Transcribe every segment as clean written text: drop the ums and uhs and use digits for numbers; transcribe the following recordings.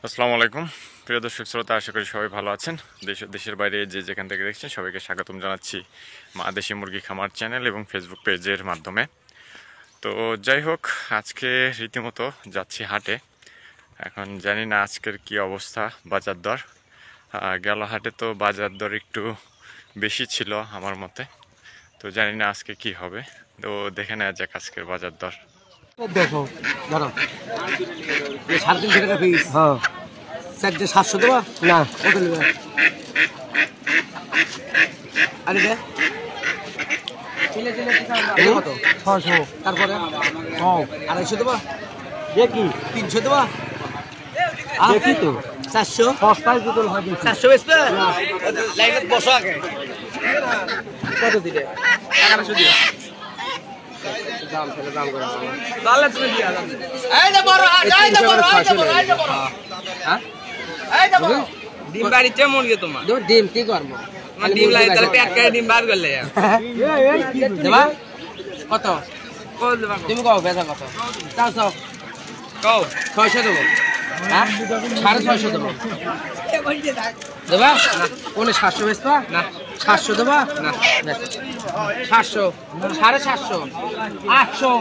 আসসালামু আলাইকুম প্রিয় দর্শক শ্রোতা, আশা করি সবাই ভালো আছেন। দেশের বাইরে যে যেখান থেকে দেখছেন সবাইকে স্বাগতম জানাচ্ছি মা দেশি মুরগি খামার চ্যানেল এবং ফেসবুক পেজের মাধ্যমে। তো যাই হোক, আজকে রীতিমতো যাচ্ছি হাটে। এখন জানি না আজকের কি অবস্থা বাজার দর। গেল হাটে তো বাজার দর একটু বেশি ছিল আমার মতে, তো জানি না আজকে কি হবে। তো দেখে নেওয়া যাক আজকের বাজার দর। দেখো ধরো 350 টাকা পিস। হ্যাঁ, 700 দেবা না, কত নেবে? আরে দে কত? 600। তারপরে 250 দেবা? দেখি 300 দেবা? দেখি তো 400 সস্তায় বোতল হয়। 400 বেচবে না, লাইনে বসো আগে। কত দিলে? 1100 দিও। দাম করে তাহলে তুমি দিয়া দাও। এই যে বড়, এই যে বড়, এই যে বড়। হ্যাঁ, এই যে বড় ডিম বাড়িতে মুরগি তোমার। দো ডিম কি করব? তোমার ডিম লাই তাহলে প্যাক করে ডিম বার করলে। এই দেবা কত? কত দেবা? তুমি কও বেচা কত? 400 কও। 600 দেব। হ্যাঁ, 650 দেব। দেবা না, কোনে 700 বেচবা না? 700 দেবা না, 700 750 800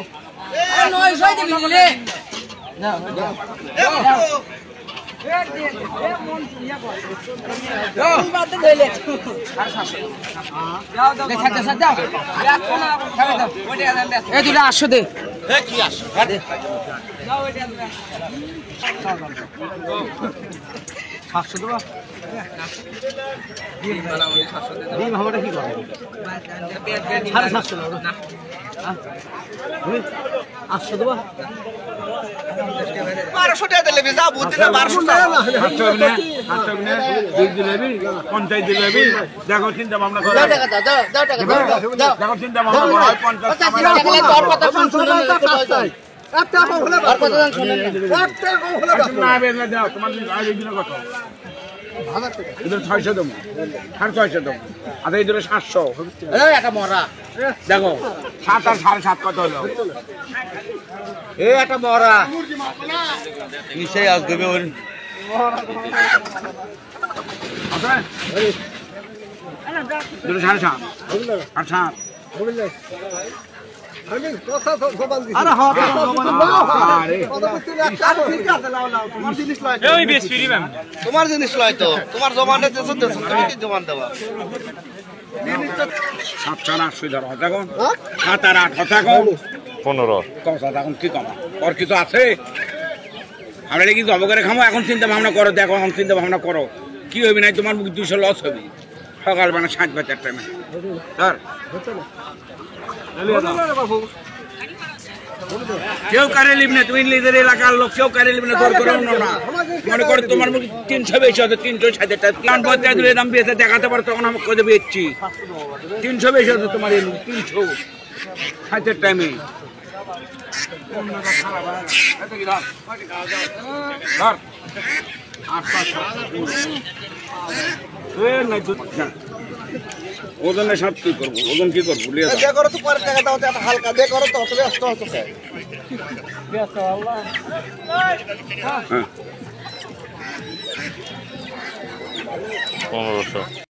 900 দিবি লে না দেখো 7 আর 7.5 কত হলো? একটা মরা নিশ্চয়ই আজ দেবে ওর তোমার জিনিস লয় তো, তোমার জমানে তুমি কি জমান দেবা? 700 ধরো, দেখো 7 আর 8 কথা কম 15 কথা এখন কি কম আর কিছু আছে? আমরা কি জব করে খামো? এখন চিন্তা ভাবনা করো, দেখো এখন চিন্তা ভাবনা করো কি হবে না। তোমার মুখ 200 লস হবে সকালবেলা 7 বাজার টাইমে। কেউ কারে লিব না, তুমি নিজের এলাকার লোক, কেউ কারে লিব না, দর করে না। মনে করো তোমার মুখ 300 বেশি হতো, 360 টাকা প্লান বলতে দিলে দাম বেঁচে দেখাতে পারো, তখন আমি কত বেচছি। 300 বেশি হতো তোমার এই 360 টাইমে। ওজনের সাথে কি করবো? ওজন কি করবো? করো তো, পরে টাকা দাও, হালকা দিয়ে করো তো, ব্যস্ত হতো। 1500।